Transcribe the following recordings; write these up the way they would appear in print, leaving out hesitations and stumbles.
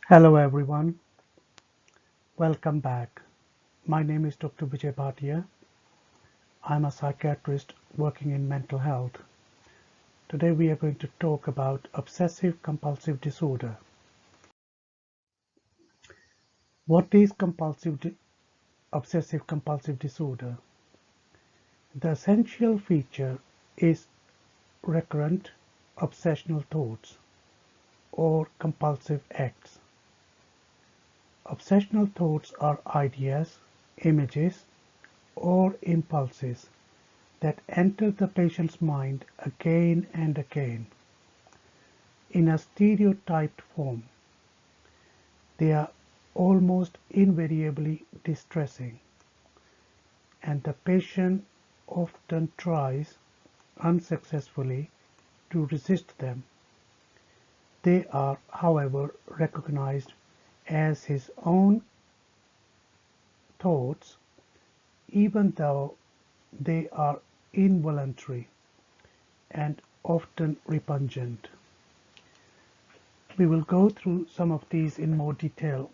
Hello everyone, welcome back. My name is Dr. Vijay Bhatia. I'm a psychiatrist working in mental health. Today we are going to talk about obsessive compulsive disorder. What is obsessive compulsive disorder? The essential feature is recurrent obsessional thoughts or compulsive acts. Obsessional thoughts are ideas, images, or impulses that enter the patient's mind again and again in a stereotyped form. They are almost invariably distressing, and the patient often tries unsuccessfully to resist them. They are, however, recognized as his own thoughts, even though they are involuntary and often repugnant. We will go through some of these in more detail,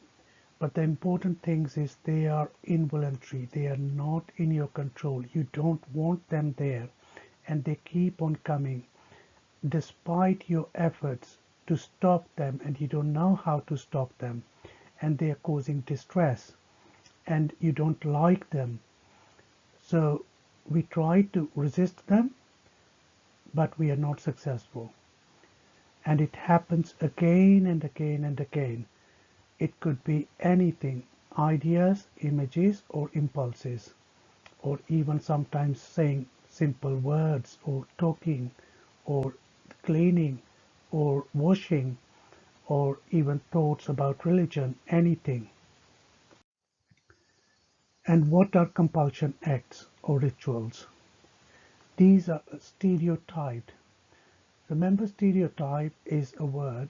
but the important things is they are involuntary. They are not in your control. You don't want them there, and they keep on coming despite your efforts to stop them, and you don't know how to stop them, and they are causing distress, and you don't like them. So we try to resist them, but we are not successful. And it happens again and again and again. It could be anything, ideas, images, or impulses, or even sometimes saying simple words, or talking, or cleaning, or washing, or even thoughts about religion, anything. And what are compulsion acts or rituals? These are stereotyped. Remember, stereotype is a word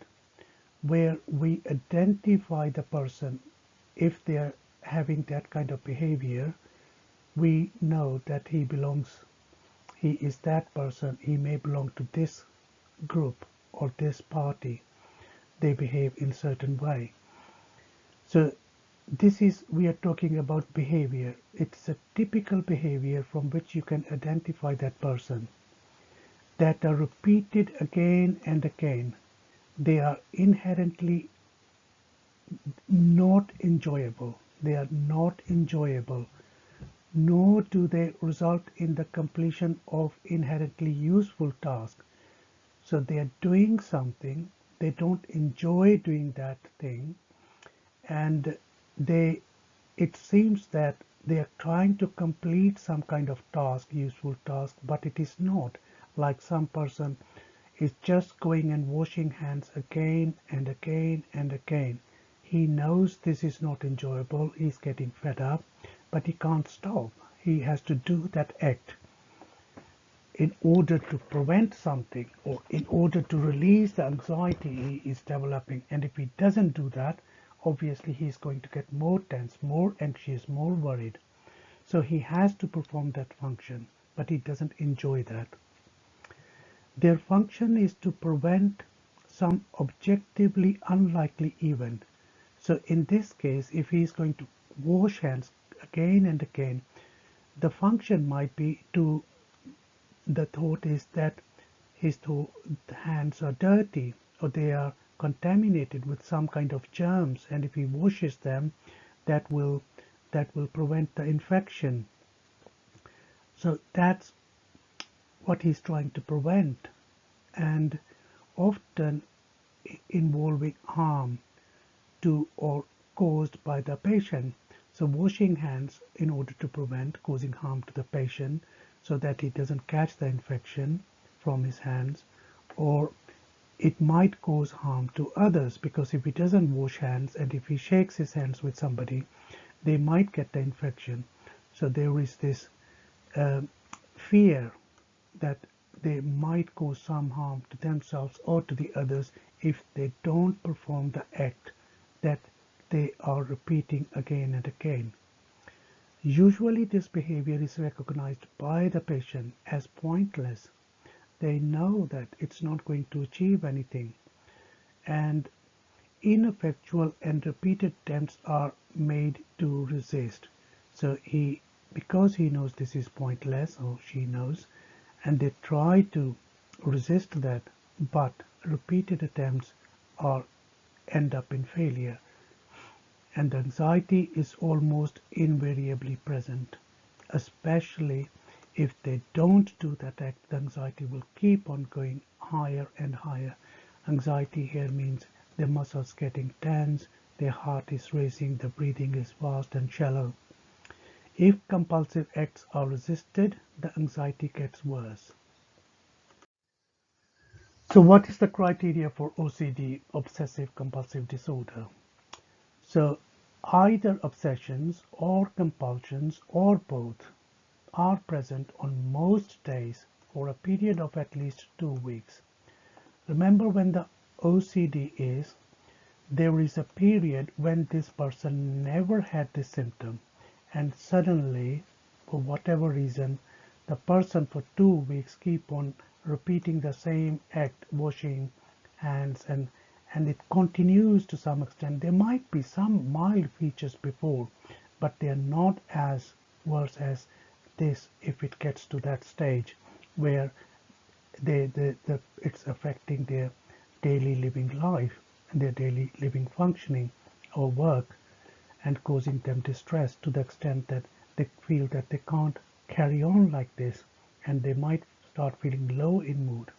where we identify the person. If they're having that kind of behavior, we know that he is that person, he may belong to this group or this party, they behave in certain way. So we are talking about behavior. It's a typical behavior from which you can identify that person, that are repeated again and again. They are inherently not enjoyable. They are not enjoyable, nor do they result in the completion of inherently useful tasks. So they are doing something, they don't enjoy doing that thing, and they it seems that they are trying to complete some kind of task, useful task, but it is not. Like some person is just going and washing hands again and again and again. He knows this is not enjoyable, he's getting fed up, but he can't stop. He has to do that act in order to prevent something, or in order to release the anxiety he is developing. And if he doesn't do that, obviously he is going to get more tense, more anxious, more worried. So he has to perform that function, but he doesn't enjoy that. Their function is to prevent some objectively unlikely event. So in this case, if he is going to wash hands again and again, the function might be to, the thought is that his hands are dirty, or they are contaminated with some kind of germs, and if he washes them, that will prevent the infection. So that's what he's trying to prevent, and often involving harm to or caused by the patient. So washing hands in order to prevent causing harm to the patient, so that he doesn't catch the infection from his hands, or it might cause harm to others, because if he doesn't wash hands and if he shakes his hands with somebody, they might get the infection. So there is this uh, fear that they might cause some harm to themselves or to the others if they don't perform the act that they are repeating again and again. Usually this behavior is recognized by the patient as pointless. They know that it's not going to achieve anything, and ineffectual and repeated attempts are made to resist. So because he knows this is pointless, or she knows, and they try to resist that, but repeated attempts are end up in failure, and the anxiety is almost invariably present. Especially if they don't do that act, the anxiety will keep on going higher and higher. Anxiety here means the muscles getting tense, their heart is racing, the breathing is fast and shallow. If compulsive acts are resisted, the anxiety gets worse. So what is the criteria for OCD, obsessive compulsive disorder? So either obsessions or compulsions or both are present on most days for a period of at least 2 weeks. Remember, when the OCD is, there is a period when this person never had this symptom, and suddenly, for whatever reason, the person for 2 weeks keep on repeating the same act, washing hands, and it continues to some extent. There might be some mild features before, but they are not as worse as this if it gets to that stage where it's affecting their daily living life and their daily living functioning or work, and causing them distress to the extent that they feel that they can't carry on like this, and they might start feeling low in mood.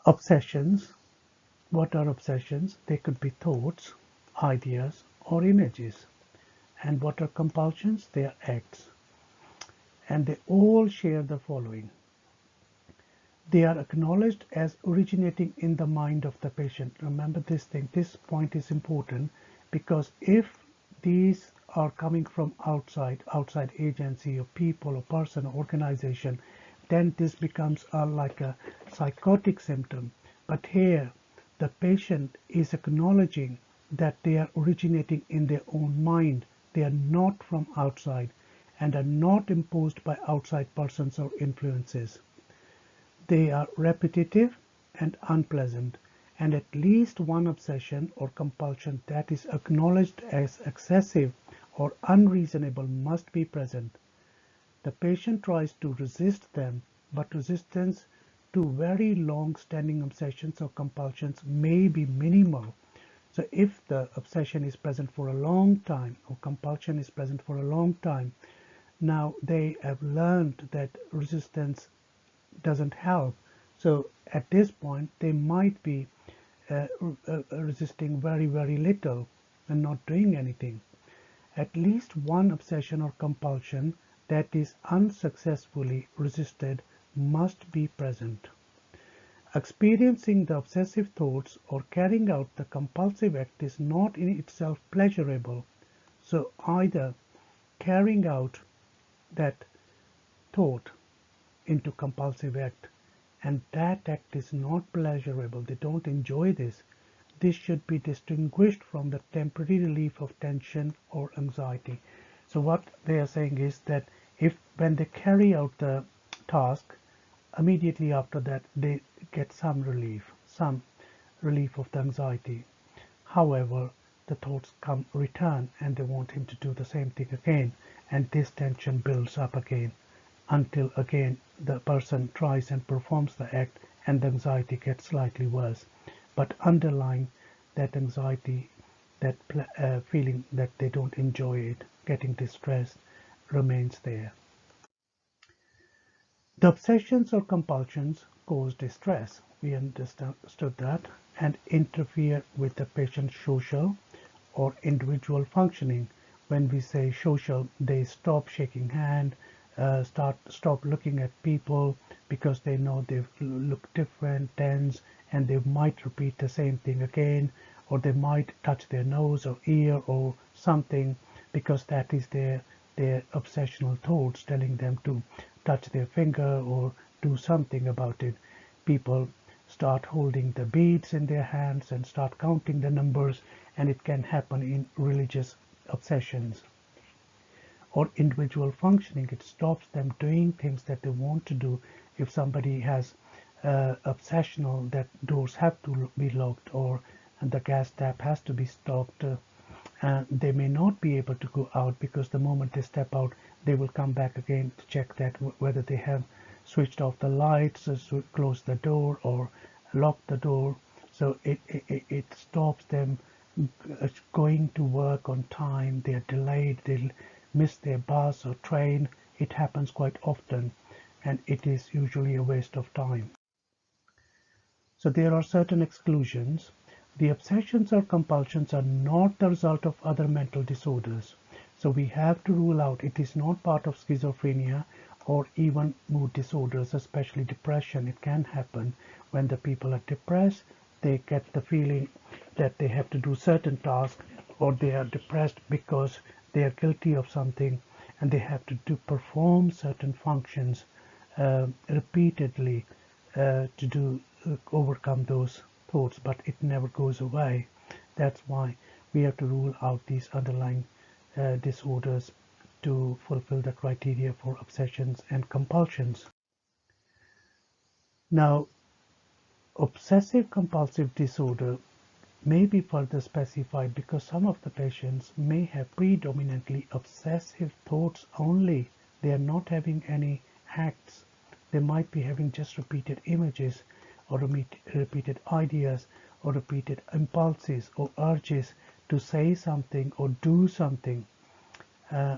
Obsessions. What are obsessions? They could be thoughts, ideas, or images. And what are compulsions? They are acts. And they all share the following. They are acknowledged as originating in the mind of the patient. Remember this thing, this point is important, because if these are coming from outside agency or people or person or organization, then this becomes like a psychotic symptom. But here, the patient is acknowledging that they are originating in their own mind. They are not from outside and are not imposed by outside persons or influences. They are repetitive and unpleasant, and at least one obsession or compulsion that is acknowledged as excessive or unreasonable must be present. The patient tries to resist them, but resistance to very long-standing obsessions or compulsions may be minimal. So if the obsession is present for a long time or compulsion is present for a long time, now they have learned that resistance doesn't help. So at this point, they might be resisting very, very little and not doing anything. At least one obsession or compulsion that is unsuccessfully resisted must be present. Experiencing the obsessive thoughts or carrying out the compulsive act is not in itself pleasurable. So either carrying out that thought into compulsive act, and that act is not pleasurable, they don't enjoy this, this should be distinguished from the temporary relief of tension or anxiety. So what they are saying is that if when they carry out the task, immediately after that they get some relief of the anxiety. However, the thoughts return and they want him to do the same thing again, and this tension builds up again until again the person tries and performs the act and the anxiety gets slightly worse. But underlying that anxiety, that feeling that they don't enjoy it, getting distressed, remains there. The obsessions or compulsions cause distress, we understood that, and interfere with the patient's social or individual functioning. When we say social, they stop shaking hand, stop looking at people because they know they look different, tense, and they might repeat the same thing again, or they might touch their nose or ear or something because that is their obsessional thoughts telling them to touch their finger or do something about it. People start holding the beads in their hands and start counting the numbers, and it can happen in religious obsessions. Or individual functioning, it stops them doing things that they want to do. If somebody has obsessional that doors have to be locked, or and the gas tap has to be stopped. And they may not be able to go out because the moment they step out, they will come back again to check that whether they have switched off the lights, closed the door, or locked the door. So it stops them going to work on time. They are delayed. They'll miss their bus or train. It happens quite often, and it is usually a waste of time. So there are certain exclusions. The obsessions or compulsions are not the result of other mental disorders. So we have to rule out it is not part of schizophrenia or even mood disorders, especially depression. It can happen when the people are depressed. They get the feeling that they have to do certain tasks, or they are depressed because they are guilty of something and they have to perform certain functions repeatedly to overcome those thoughts, but it never goes away. That's why we have to rule out these underlying disorders to fulfill the criteria for obsessions and compulsions. Now, obsessive compulsive disorder may be further specified because some of the patients may have predominantly obsessive thoughts only. They are not having any acts. They might be having just repeated images or repeated ideas or repeated impulses or urges to say something or do something,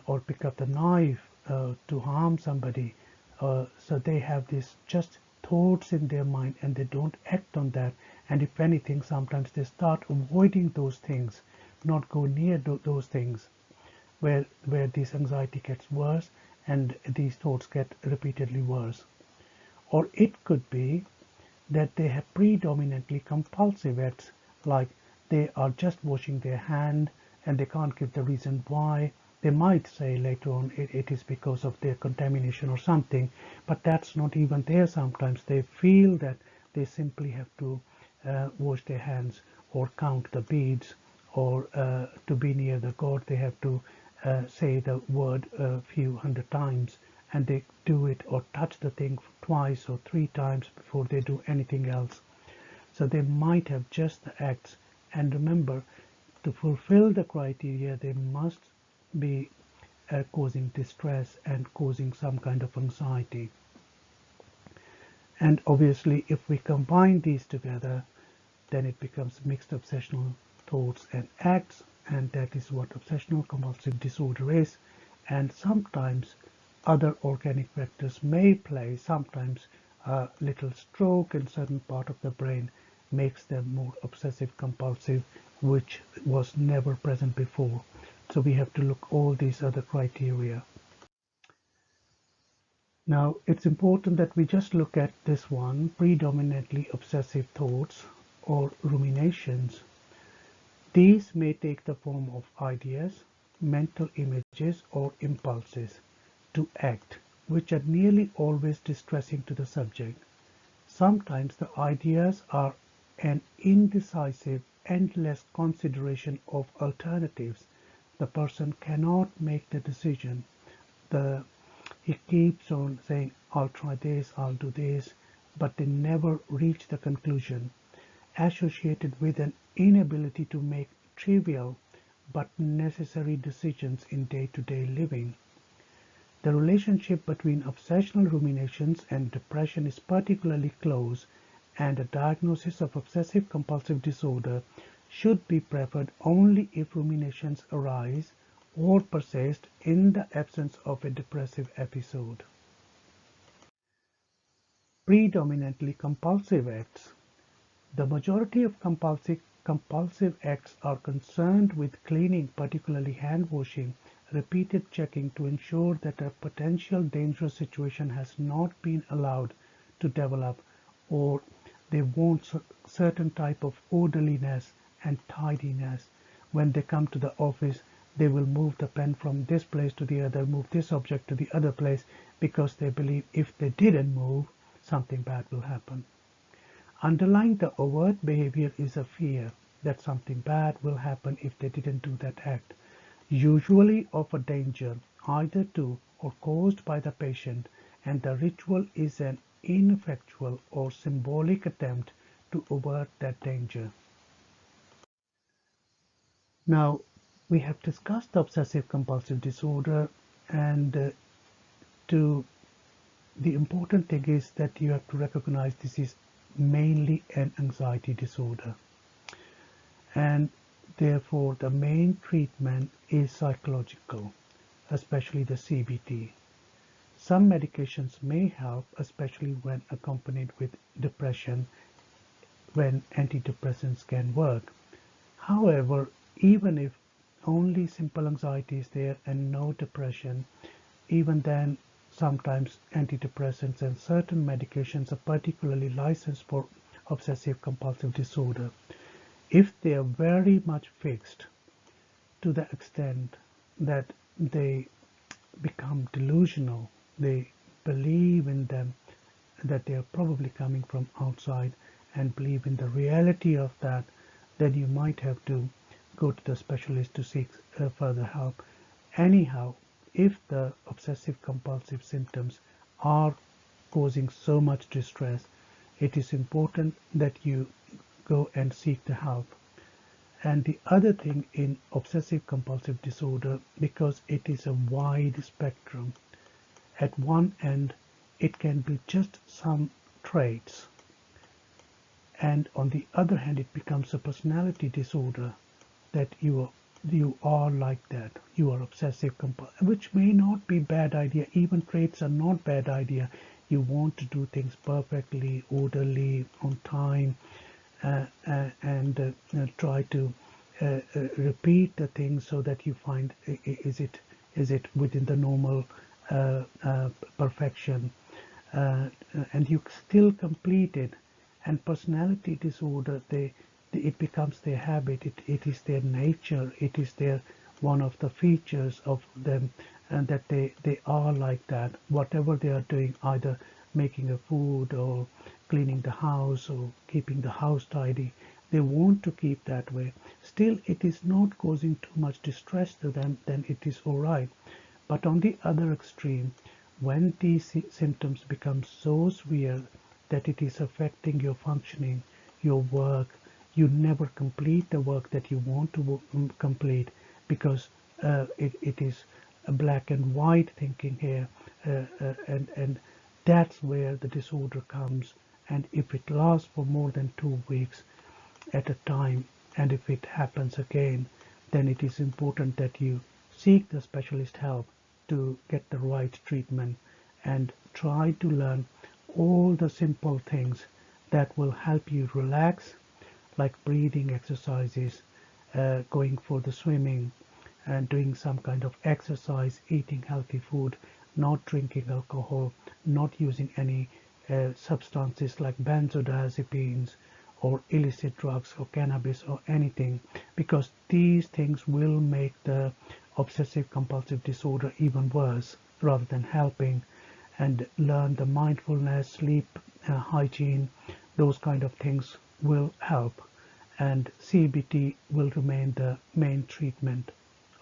or pick up the knife to harm somebody. So they have these just thoughts in their mind and they don't act on that. And if anything, sometimes they start avoiding those things, not go near those things, where this anxiety gets worse and these thoughts get repeatedly worse. Or it could be that they have predominantly compulsive acts, like they are just washing their hand and they can't give the reason why. They might say later on it is because of their contamination or something, but that's not even there. Sometimes they feel that they simply have to wash their hands or count the beads, or to be near the god they have to say the word a few hundred times, and they do it or touch the thing twice or three times before they do anything else. So they might have just the acts. And remember, to fulfill the criteria, they must be causing distress and causing some kind of anxiety. And obviously, if we combine these together, then it becomes mixed obsessional thoughts and acts, and that is what obsessional compulsive disorder is. And sometimes other organic factors may play. Sometimes a little stroke in certain part of the brain makes them more obsessive compulsive, which was never present before. So we have to look all these other criteria. Now it's important that we just look at this one, predominantly obsessive thoughts or ruminations. These may take the form of ideas, mental images, or impulses to act, which are nearly always distressing to the subject. Sometimes the ideas are an indecisive, endless consideration of alternatives. The person cannot make the decision. He keeps on saying, I'll try this, I'll do this, but they never reach the conclusion, associated with an inability to make trivial but necessary decisions in day-to-day living. The relationship between obsessional ruminations and depression is particularly close, and a diagnosis of obsessive compulsive disorder should be preferred only if ruminations arise or persist in the absence of a depressive episode. Predominantly compulsive acts. The majority of compulsive acts are concerned with cleaning, particularly hand washing, repeated checking to ensure that a potential dangerous situation has not been allowed to develop, or they want certain type of orderliness and tidiness. When they come to the office, they will move the pen from this place to the other, move this object to the other place, because they believe if they didn't move, something bad will happen. Underlying the overt behavior is a fear that something bad will happen if they didn't do that act, usually of a danger either to or caused by the patient, and the ritual is an ineffectual or symbolic attempt to avert that danger. Now, we have discussed the obsessive compulsive disorder, and to the important thing is that you have to recognize this is mainly an anxiety disorder, and therefore the main treatment is psychological, especially the CBT. Some medications may help, especially when accompanied with depression, when antidepressants can work. However, even if only simple anxiety is there and no depression, even then sometimes antidepressants and certain medications are particularly licensed for obsessive compulsive disorder. If they are very much fixed to the extent that they become delusional, they believe in them, that they are probably coming from outside and believe in the reality of that, then you might have to go to the specialist to seek further help. Anyhow, if the obsessive compulsive symptoms are causing so much distress, it is important that you go and seek the help. And the other thing in obsessive compulsive disorder, because it is a wide spectrum, at one end it can be just some traits, and on the other hand it becomes a personality disorder, that you are like that, you are obsessive compulsive, which may not be bad idea. Even traits are not bad idea. You want to do things perfectly, orderly, on time, and try to repeat the things so that you find is it within the normal perfection, and you still complete it. And personality disorder, it becomes their habit, it is their nature, it is their one of the features of them, and that they are like that. Whatever they are doing, either making a food or cleaning the house or keeping the house tidy, they want to keep that way. Still, it is not causing too much distress to them, then it is all right. But on the other extreme, when these symptoms become so severe that it is affecting your functioning, your work, you never complete the work that you want to complete, because it is a black and white thinking here, and that's where the disorder comes. And if it lasts for more than 2 weeks at a time, and if it happens again, then it is important that you seek the specialist help to get the right treatment, and try to learn all the simple things that will help you relax, like breathing exercises, going for the swimming, and doing some kind of exercise, eating healthy food, not drinking alcohol, not using any substances like benzodiazepines or illicit drugs or cannabis or anything, because these things will make the obsessive compulsive disorder even worse rather than helping. And learn the mindfulness, sleep, hygiene, those kind of things will help, and CBT will remain the main treatment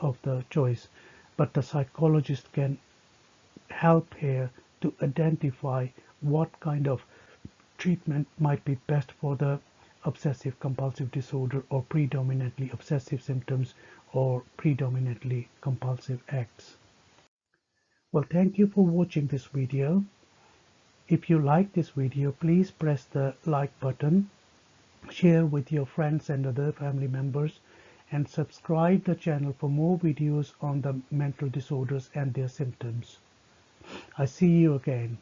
of the choice. But the psychologist can help here to identify what kind of treatment might be best for the obsessive compulsive disorder, or predominantly obsessive symptoms, or predominantly compulsive acts. Well, thank you for watching this video. If you like this video, please press the like button, share with your friends and other family members, and subscribe the channel for more videos on the mental disorders and their symptoms. I see you again.